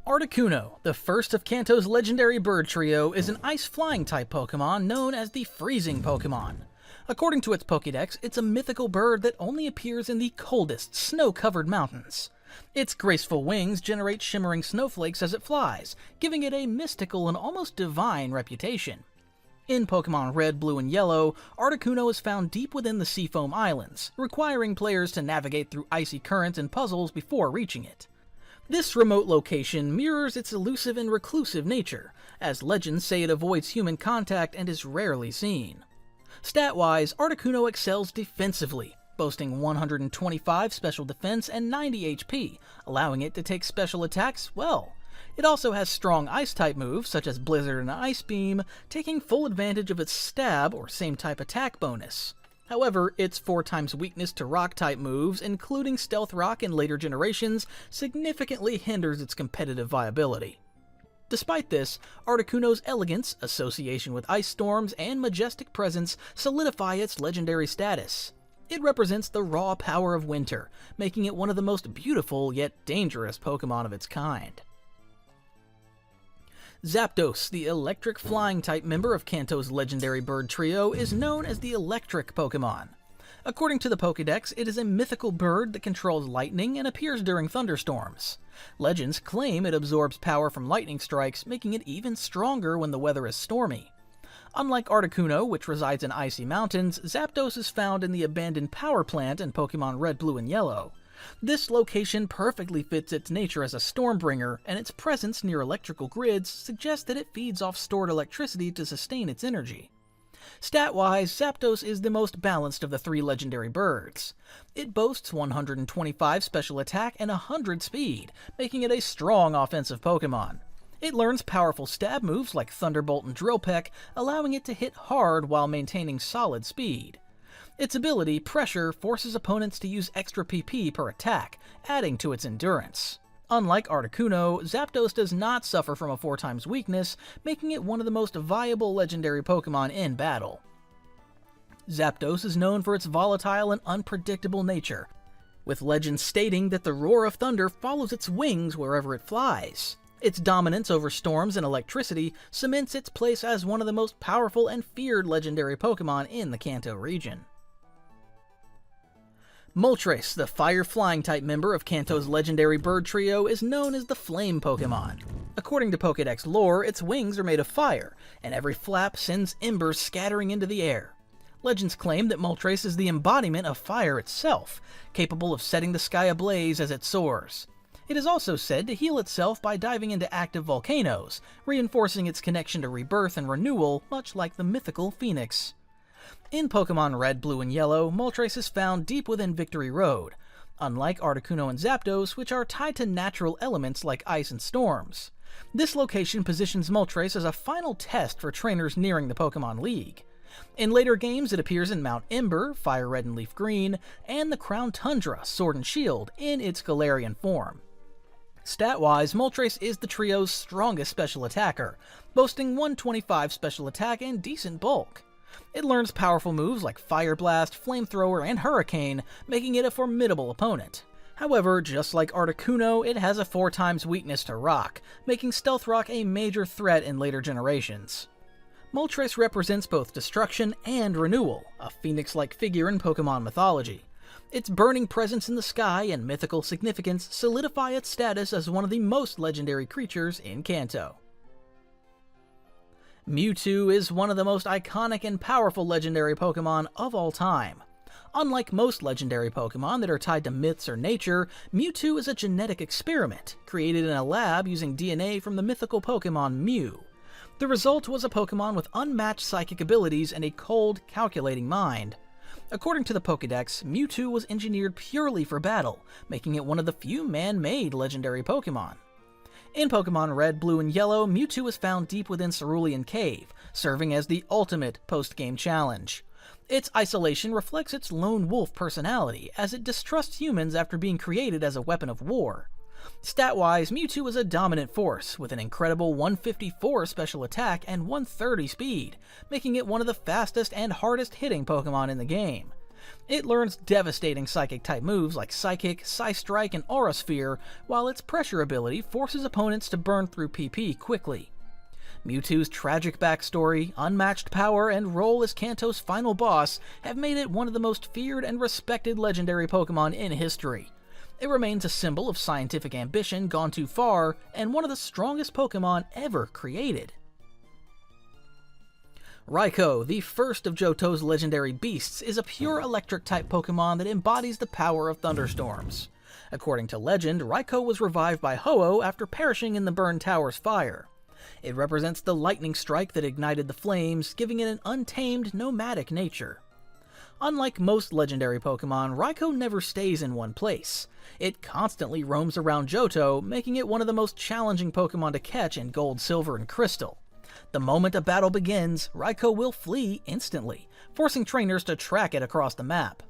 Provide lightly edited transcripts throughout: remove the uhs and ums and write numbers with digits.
Articuno, the first of Kanto's legendary bird trio, is an ice-flying type Pokémon known as the Freezing Pokémon. According to its Pokédex, it's a mythical bird that only appears in the coldest, snow-covered mountains. Its graceful wings generate shimmering snowflakes as it flies, giving it a mystical and almost divine reputation. In Pokémon Red, Blue, and Yellow, Articuno is found deep within the Seafoam Islands, requiring players to navigate through icy currents and puzzles before reaching it. This remote location mirrors its elusive and reclusive nature, as legends say it avoids human contact and is rarely seen. Stat-wise, Articuno excels defensively, boasting 125 special defense and 90 HP, allowing it to take special attacks well. It also has strong Ice-type moves, such as Blizzard and Ice Beam, taking full advantage of its Stab or same-type attack bonus. However, its 4x weakness to Rock-type moves, including Stealth Rock in later generations, significantly hinders its competitive viability. Despite this, Articuno's elegance, association with ice storms, and majestic presence solidify its legendary status. It represents the raw power of winter, making it one of the most beautiful yet dangerous Pokémon of its kind. Zapdos, the electric flying type member of Kanto's legendary bird trio, is known as the electric Pokémon. According to the Pokédex, it is a mythical bird that controls lightning and appears during thunderstorms. Legends claim it absorbs power from lightning strikes, making it even stronger when the weather is stormy. Unlike Articuno, which resides in icy mountains, Zapdos is found in the abandoned power plant in Pokémon Red, Blue, and Yellow. This location perfectly fits its nature as a Stormbringer, and its presence near electrical grids suggests that it feeds off stored electricity to sustain its energy. Stat-wise, Zapdos is the most balanced of the three legendary birds. It boasts 125 special attack and 100 speed, making it a strong offensive Pokémon. It learns powerful stab moves like Thunderbolt and Drill Peck, allowing it to hit hard while maintaining solid speed. Its ability, Pressure, forces opponents to use extra PP per attack, adding to its endurance. Unlike Articuno, Zapdos does not suffer from a 4x weakness, making it one of the most viable legendary Pokémon in battle. Zapdos is known for its volatile and unpredictable nature, with legends stating that the roar of thunder follows its wings wherever it flies. Its dominance over storms and electricity cements its place as one of the most powerful and feared legendary Pokémon in the Kanto region. Moltres, the fire-flying type member of Kanto's legendary bird trio, is known as the Flame Pokémon. According to Pokédex lore, its wings are made of fire, and every flap sends embers scattering into the air. Legends claim that Moltres is the embodiment of fire itself, capable of setting the sky ablaze as it soars. It is also said to heal itself by diving into active volcanoes, reinforcing its connection to rebirth and renewal, much like the mythical Phoenix. In Pokémon Red, Blue, and Yellow, Moltres is found deep within Victory Road, unlike Articuno and Zapdos, which are tied to natural elements like ice and storms. This location positions Moltres as a final test for trainers nearing the Pokémon League. In later games, it appears in Mount Ember, Fire Red and Leaf Green, and the Crown Tundra, Sword and Shield, in its Galarian form. Stat-wise, Moltres is the trio's strongest special attacker, boasting 125 special attack and decent bulk. It learns powerful moves like Fire Blast, Flamethrower, and Hurricane, making it a formidable opponent. However, just like Articuno, it has a 4x weakness to Rock, making Stealth Rock a major threat in later generations. Moltres represents both destruction and renewal, a phoenix-like figure in Pokémon mythology. Its burning presence in the sky and mythical significance solidify its status as one of the most legendary creatures in Kanto. Mewtwo is one of the most iconic and powerful legendary Pokémon of all time. Unlike most legendary Pokémon that are tied to myths or nature, Mewtwo is a genetic experiment, created in a lab using DNA from the mythical Pokémon Mew. The result was a Pokémon with unmatched psychic abilities and a cold, calculating mind. According to the Pokédex, Mewtwo was engineered purely for battle, making it one of the few man-made legendary Pokémon. In Pokémon Red, Blue, and Yellow, Mewtwo is found deep within Cerulean Cave, serving as the ultimate post-game challenge. Its isolation reflects its lone wolf personality, as it distrusts humans after being created as a weapon of war. Stat-wise, Mewtwo is a dominant force, with an incredible 154 special attack and 130 speed, making it one of the fastest and hardest hitting Pokémon in the game. It learns devastating Psychic-type moves like Psychic, Psystrike, and Aura Sphere, while its Pressure ability forces opponents to burn through PP quickly. Mewtwo's tragic backstory, unmatched power, and role as Kanto's final boss have made it one of the most feared and respected legendary Pokémon in history. It remains a symbol of scientific ambition gone too far, and one of the strongest Pokémon ever created. Raikou, the first of Johto's legendary beasts, is a pure electric-type Pokémon that embodies the power of thunderstorms. According to legend, Raikou was revived by Ho-Oh after perishing in the Burn Tower's fire. It represents the lightning strike that ignited the flames, giving it an untamed, nomadic nature. Unlike most legendary Pokémon, Raikou never stays in one place. It constantly roams around Johto, making it one of the most challenging Pokémon to catch in Gold, Silver, and Crystal. The moment a battle begins, Raikou will flee instantly, forcing trainers to track it across the map.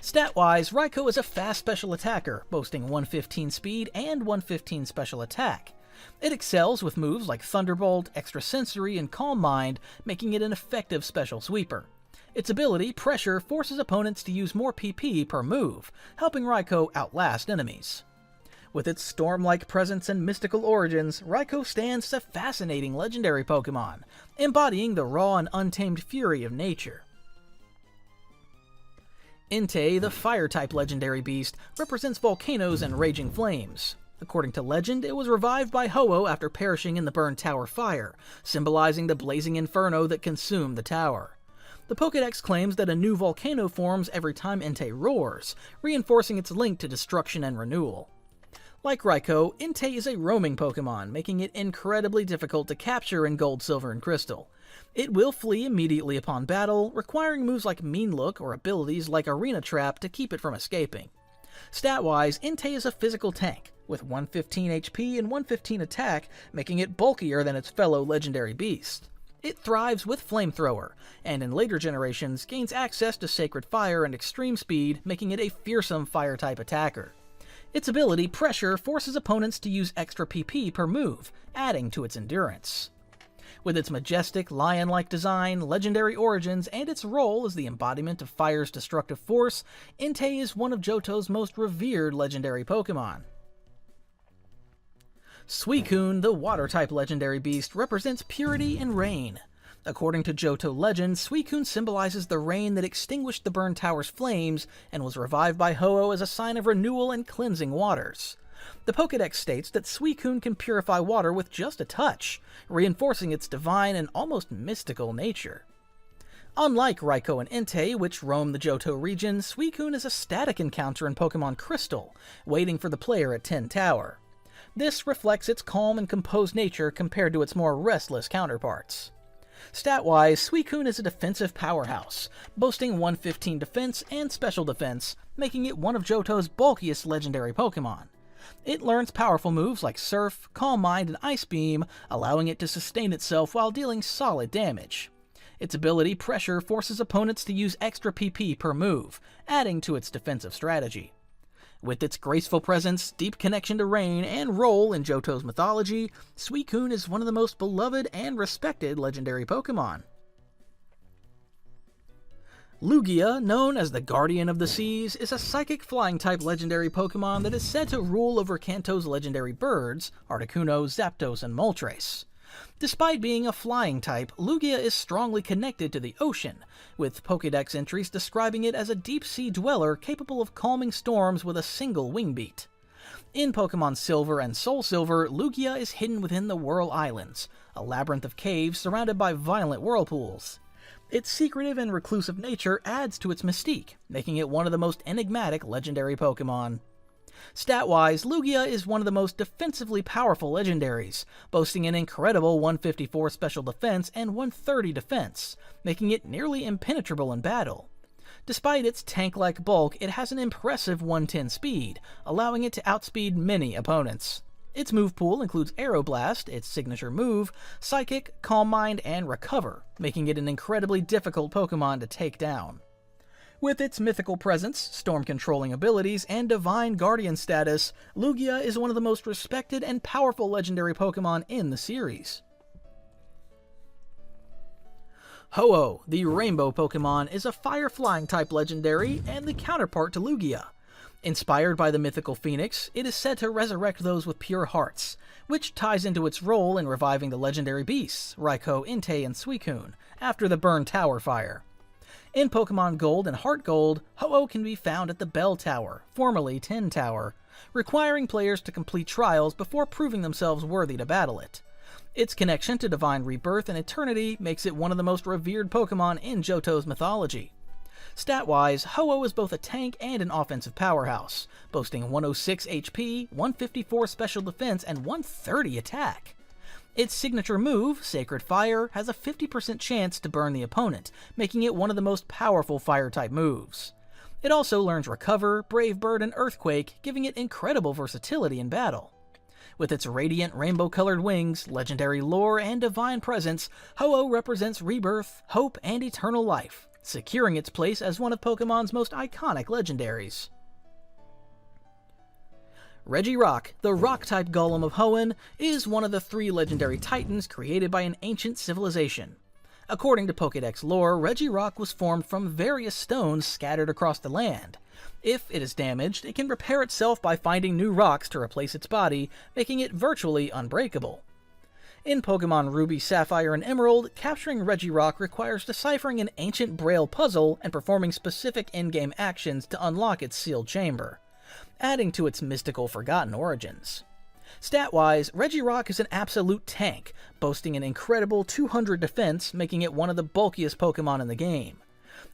Stat-wise, Raikou is a fast special attacker, boasting 115 speed and 115 special attack. It excels with moves like Thunderbolt, Extrasensory, and Calm Mind, making it an effective special sweeper. Its ability, Pressure, forces opponents to use more PP per move, helping Raikou outlast enemies. With its storm-like presence and mystical origins, Raikou stands as a fascinating legendary Pokémon, embodying the raw and untamed fury of nature. Entei, the fire-type legendary beast, represents volcanoes and raging flames. According to legend, it was revived by Ho-Oh after perishing in the Burn Tower fire, symbolizing the blazing inferno that consumed the tower. The Pokédex claims that a new volcano forms every time Entei roars, reinforcing its link to destruction and renewal. Like Raikou, Entei is a roaming Pokémon, making it incredibly difficult to capture in Gold, Silver, and Crystal. It will flee immediately upon battle, requiring moves like Mean Look or abilities like Arena Trap to keep it from escaping. Stat-wise, Entei is a physical tank, with 115 HP and 115 attack, making it bulkier than its fellow legendary beast. It thrives with Flamethrower, and in later generations gains access to Sacred Fire and Extreme Speed, making it a fearsome Fire-type attacker. Its ability, Pressure, forces opponents to use extra PP per move, adding to its endurance. With its majestic, lion-like design, legendary origins, and its role as the embodiment of fire's destructive force, Entei is one of Johto's most revered legendary Pokémon. Suicune, the water-type legendary beast, represents purity and rain. According to Johto legend, Suicune symbolizes the rain that extinguished the Burn Tower's flames and was revived by Ho-Oh as a sign of renewal and cleansing waters. The Pokédex states that Suicune can purify water with just a touch, reinforcing its divine and almost mystical nature. Unlike Raikou and Entei, which roam the Johto region, Suicune is a static encounter in Pokémon Crystal, waiting for the player at 10 Tower. This reflects its calm and composed nature compared to its more restless counterparts. Stat-wise, Suicune is a defensive powerhouse, boasting 115 defense and special defense, making it one of Johto's bulkiest legendary Pokémon. It learns powerful moves like Surf, Calm Mind, and Ice Beam, allowing it to sustain itself while dealing solid damage. Its ability, Pressure, forces opponents to use extra PP per move, adding to its defensive strategy. With its graceful presence, deep connection to rain, and role in Johto's mythology, Suicune is one of the most beloved and respected legendary Pokémon. Lugia, known as the Guardian of the Seas, is a psychic flying-type legendary Pokémon that is said to rule over Kanto's legendary birds, Articuno, Zapdos, and Moltres. Despite being a flying type, Lugia is strongly connected to the ocean, with Pokédex entries describing it as a deep-sea dweller capable of calming storms with a single wing beat. In Pokémon Silver and Soul Silver, Lugia is hidden within the Whirl Islands, a labyrinth of caves surrounded by violent whirlpools. Its secretive and reclusive nature adds to its mystique, making it one of the most enigmatic legendary Pokémon. Stat-wise, Lugia is one of the most defensively powerful legendaries, boasting an incredible 154 special defense and 130 defense, making it nearly impenetrable in battle. Despite its tank-like bulk, it has an impressive 110 speed, allowing it to outspeed many opponents. Its move pool includes Aeroblast, its signature move, Psychic, Calm Mind, and Recover, making it an incredibly difficult Pokémon to take down. With its mythical presence, storm-controlling abilities, and divine guardian status, Lugia is one of the most respected and powerful legendary Pokémon in the series. Ho-Oh, the Rainbow Pokémon, is a fire-flying type legendary and the counterpart to Lugia. Inspired by the mythical phoenix, it is said to resurrect those with pure hearts, which ties into its role in reviving the legendary beasts, Raikou, Entei, and Suicune, after the Burn Tower fire. In Pokemon Gold and Heart Gold, Ho-Oh can be found at the Bell Tower, formerly Tin Tower, requiring players to complete trials before proving themselves worthy to battle it. Its connection to Divine Rebirth and Eternity makes it one of the most revered Pokemon in Johto's mythology. Stat-wise, Ho-Oh is both a tank and an offensive powerhouse, boasting 106 HP, 154 special defense, and 130 attack. Its signature move, Sacred Fire, has a 50% chance to burn the opponent, making it one of the most powerful fire-type moves. It also learns Recover, Brave Bird, and Earthquake, giving it incredible versatility in battle. With its radiant rainbow-colored wings, legendary lore, and divine presence, Ho-Oh represents rebirth, hope, and eternal life, securing its place as one of Pokemon's most iconic legendaries. Regirock, the rock-type golem of Hoenn, is one of the 3 legendary titans created by an ancient civilization. According to Pokédex lore, Regirock was formed from various stones scattered across the land. If it is damaged, it can repair itself by finding new rocks to replace its body, making it virtually unbreakable. In Pokemon Ruby, Sapphire, and Emerald, capturing Regirock requires deciphering an ancient Braille puzzle and performing specific in-game actions to unlock its sealed chamber, adding to its mystical forgotten origins. Stat-wise, Regirock is an absolute tank, boasting an incredible 200 defense, making it one of the bulkiest Pokemon in the game.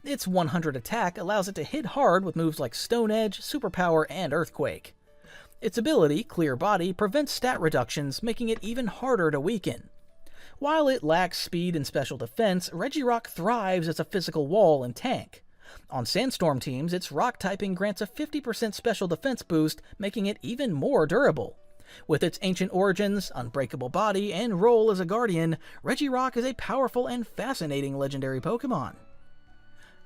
Its 100 attack allows it to hit hard with moves like Stone Edge, Superpower, and Earthquake. Its ability, Clear Body, prevents stat reductions, making it even harder to weaken. While it lacks speed and special defense, Regirock thrives as a physical wall and tank. On Sandstorm teams, its rock typing grants a 50% special defense boost, making it even more durable. With its ancient origins, unbreakable body, and role as a guardian, Regirock is a powerful and fascinating legendary Pokemon.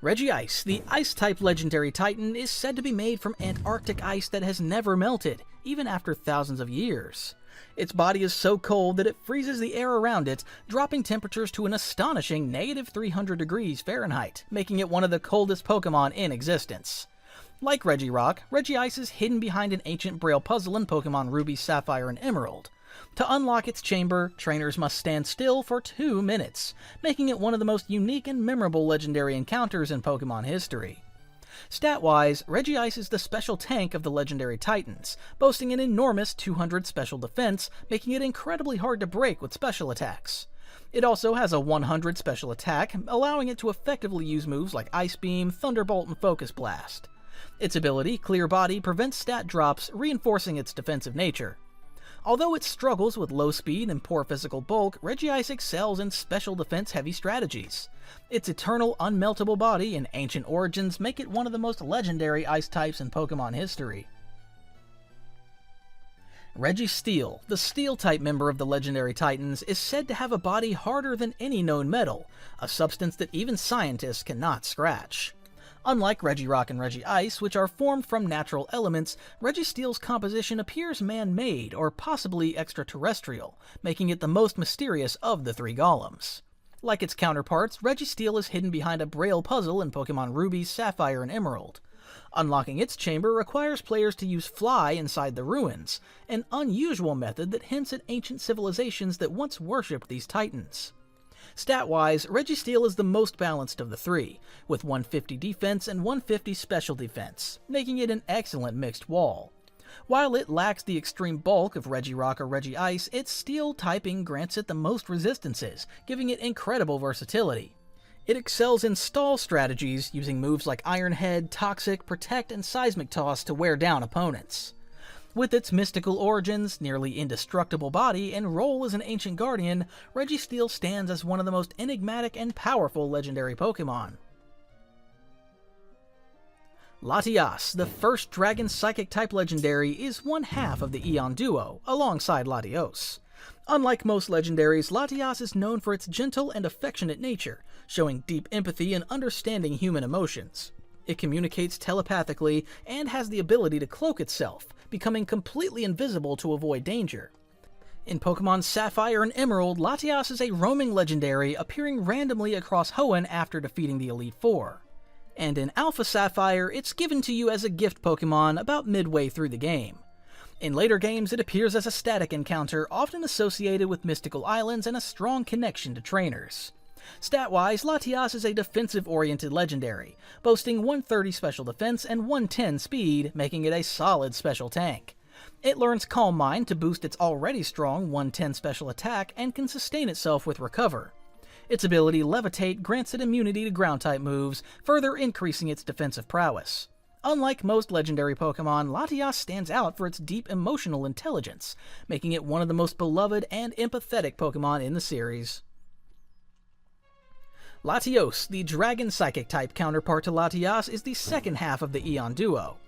Regice, the Ice-type legendary titan, is said to be made from Antarctic ice that has never melted, even after thousands of years. Its body is so cold that it freezes the air around it, dropping temperatures to an astonishing -300 degrees Fahrenheit, making it one of the coldest Pokemon in existence. Like Regirock, Regice is hidden behind an ancient Braille puzzle in Pokemon Ruby, Sapphire, and Emerald. To unlock its chamber, trainers must stand still for 2 minutes, making it one of the most unique and memorable legendary encounters in Pokemon history. Stat-wise, Regice is the special tank of the legendary titans, boasting an enormous 200 special defense, making it incredibly hard to break with special attacks. It also has a 100 special attack, allowing it to effectively use moves like Ice Beam, Thunderbolt, and Focus Blast. Its ability, Clear Body, prevents stat drops, reinforcing its defensive nature. Although it struggles with low speed and poor physical bulk, Regice excels in special defense-heavy strategies. Its eternal, unmeltable body and ancient origins make it one of the most legendary ice types in Pokemon history. Registeel, the Steel-type member of the legendary titans, is said to have a body harder than any known metal, a substance that even scientists cannot scratch. Unlike Regirock and Regice, which are formed from natural elements, Registeel's composition appears man-made or possibly extraterrestrial, making it the most mysterious of the 3 golems. Like its counterparts, Registeel is hidden behind a Braille puzzle in Pokemon Ruby, Sapphire, and Emerald. Unlocking its chamber requires players to use Fly inside the ruins, an unusual method that hints at ancient civilizations that once worshipped these titans. Stat-wise, Registeel is the most balanced of the 3, with 150 defense and 150 special defense, making it an excellent mixed wall. While it lacks the extreme bulk of Regirock or Regice, its steel typing grants it the most resistances, giving it incredible versatility. It excels in stall strategies, using moves like Iron Head, Toxic, Protect, and Seismic Toss to wear down opponents. With its mystical origins, nearly indestructible body, and role as an ancient guardian, Registeel stands as one of the most enigmatic and powerful legendary Pokemon. Latias, the first Dragon Psychic-type legendary, is one half of the Eon duo, alongside Latios. Unlike most legendaries, Latias is known for its gentle and affectionate nature, showing deep empathy and understanding human emotions. It communicates telepathically and has the ability to cloak itself, becoming completely invisible to avoid danger. In Pokemon Sapphire and Emerald, Latias is a roaming legendary appearing randomly across Hoenn after defeating the Elite Four. And in Alpha Sapphire, it's given to you as a gift Pokemon about midway through the game. In later games, it appears as a static encounter, often associated with mystical islands and a strong connection to trainers. Stat-wise, Latias is a defensive-oriented legendary, boasting 130 special defense and 110 speed, making it a solid special tank. It learns Calm Mind to boost its already strong 110 special attack and can sustain itself with Recover. Its ability Levitate grants it immunity to ground-type moves, further increasing its defensive prowess. Unlike most legendary Pokemon, Latias stands out for its deep emotional intelligence, making it one of the most beloved and empathetic Pokemon in the series. Latios, the Dragon Psychic type counterpart to Latias, is the second half of the Eon duo.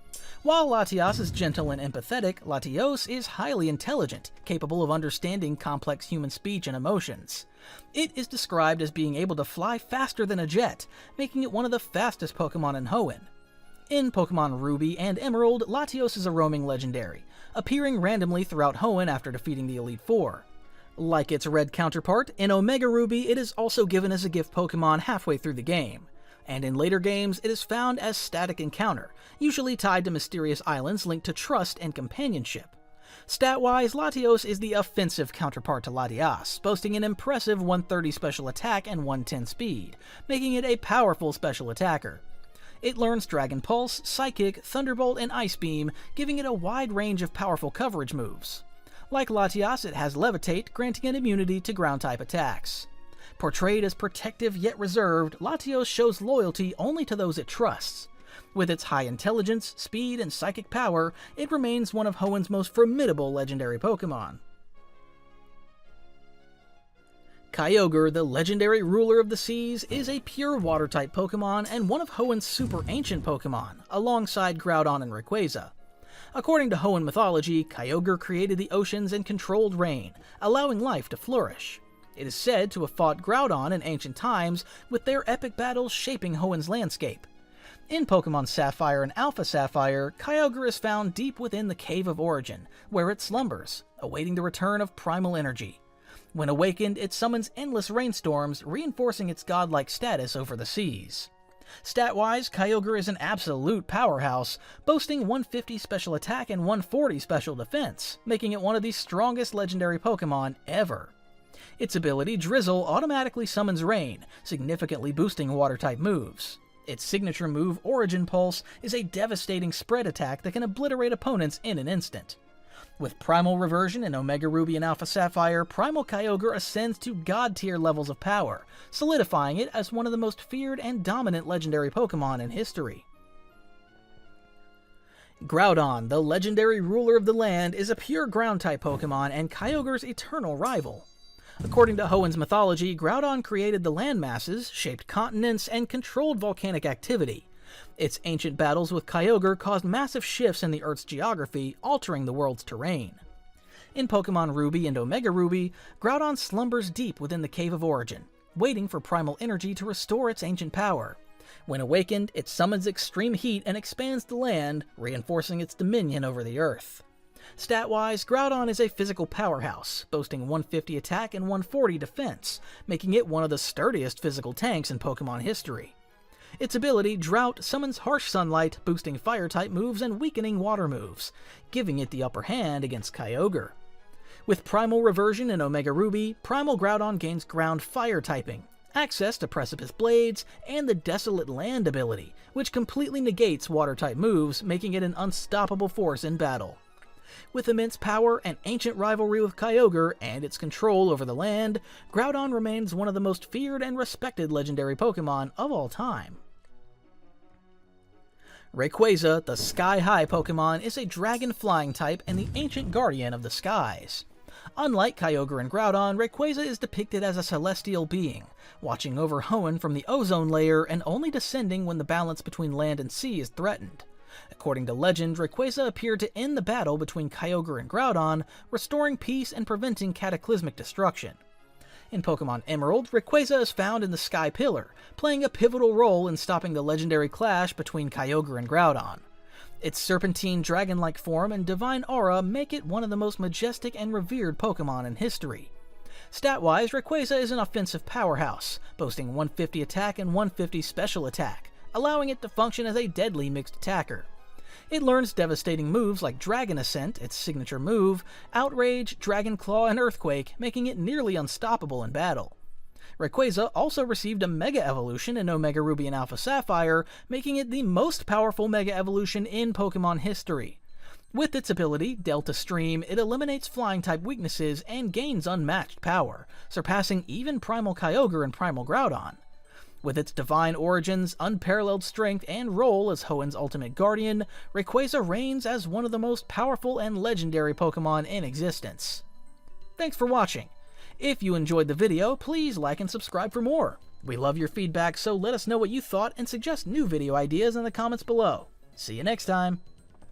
While Latias is gentle and empathetic, Latios is highly intelligent, capable of understanding complex human speech and emotions. It is described as being able to fly faster than a jet, making it one of the fastest Pokemon in Hoenn. In Pokemon Ruby and Emerald, Latios is a roaming legendary, appearing randomly throughout Hoenn after defeating the Elite Four. Like its red counterpart, in Omega Ruby it is also given as a gift Pokemon halfway through the game, and in later games it is found as static encounter, usually tied to mysterious islands linked to trust and companionship. Stat-wise, Latios is the offensive counterpart to Latias, boasting an impressive 130 special attack and 110 speed, making it a powerful special attacker. It learns Dragon Pulse, Psychic, Thunderbolt, and Ice Beam, giving it a wide range of powerful coverage moves. Like Latias, it has Levitate, granting it immunity to ground-type attacks. Portrayed as protective yet reserved, Latios shows loyalty only to those it trusts. With its high intelligence, speed, and psychic power, it remains one of Hoenn's most formidable legendary Pokemon. Kyogre, the legendary ruler of the seas, is a pure water-type Pokemon and one of Hoenn's super ancient Pokemon, alongside Groudon and Rayquaza. According to Hoenn mythology, Kyogre created the oceans and controlled rain, allowing life to flourish. It is said to have fought Groudon in ancient times, with their epic battles shaping Hoenn's landscape. In Pokemon Sapphire and Alpha Sapphire, Kyogre is found deep within the Cave of Origin, where it slumbers, awaiting the return of primal energy. When awakened, it summons endless rainstorms, reinforcing its godlike status over the seas. Stat-wise, Kyogre is an absolute powerhouse, boasting 150 special attack and 140 special defense, making it one of the strongest legendary Pokemon ever. Its ability Drizzle automatically summons rain, significantly boosting water-type moves. Its signature move, Origin Pulse, is a devastating spread attack that can obliterate opponents in an instant. With Primal Reversion in Omega Ruby and Alpha Sapphire, Primal Kyogre ascends to God-tier levels of power, solidifying it as one of the most feared and dominant legendary Pokemon in history. Groudon, the legendary ruler of the land, is a pure ground-type Pokemon and Kyogre's eternal rival. According to Hoenn's mythology, Groudon created the landmasses, shaped continents, and controlled volcanic activity. Its ancient battles with Kyogre caused massive shifts in the Earth's geography, altering the world's terrain. In Pokemon Ruby and Omega Ruby, Groudon slumbers deep within the Cave of Origin, waiting for primal energy to restore its ancient power. When awakened, it summons extreme heat and expands the land, reinforcing its dominion over the Earth. Stat-wise, Groudon is a physical powerhouse, boasting 150 attack and 140 defense, making it one of the sturdiest physical tanks in Pokemon history. Its ability, Drought, summons Harsh Sunlight, boosting Fire-type moves and weakening Water moves, giving it the upper hand against Kyogre. With Primal Reversion in Omega Ruby, Primal Groudon gains Ground Fire typing, access to Precipice Blades, and the Desolate Land ability, which completely negates Water-type moves, making it an unstoppable force in battle. With immense power and ancient rivalry with Kyogre and its control over the land, Groudon remains one of the most feared and respected legendary Pokemon of all time. Rayquaza, the Sky-High Pokemon, is a dragon flying type and the ancient guardian of the skies. Unlike Kyogre and Groudon, Rayquaza is depicted as a celestial being, watching over Hoenn from the ozone layer and only descending when the balance between land and sea is threatened. According to legend, Rayquaza appeared to end the battle between Kyogre and Groudon, restoring peace and preventing cataclysmic destruction. In Pokemon Emerald, Rayquaza is found in the Sky Pillar, playing a pivotal role in stopping the legendary clash between Kyogre and Groudon. Its serpentine dragon-like form and divine aura make it one of the most majestic and revered Pokémon in history. Stat-wise, Rayquaza is an offensive powerhouse, boasting 150 attack and 150 special attack, allowing it to function as a deadly mixed attacker. It learns devastating moves like Dragon Ascent, its signature move, Outrage, Dragon Claw, and Earthquake, making it nearly unstoppable in battle. Rayquaza also received a Mega Evolution in Omega Ruby and Alpha Sapphire, making it the most powerful Mega Evolution in Pokémon history. With its ability, Delta Stream, it eliminates Flying-type weaknesses and gains unmatched power, surpassing even Primal Kyogre and Primal Groudon. With its divine origins, unparalleled strength, and role as Hoenn's ultimate guardian, Rayquaza reigns as one of the most powerful and legendary Pokémon in existence. Thanks for watching. If you enjoyed the video, please like and subscribe for more. We love your feedback, so let us know what you thought and suggest new video ideas in the comments below. See you next time!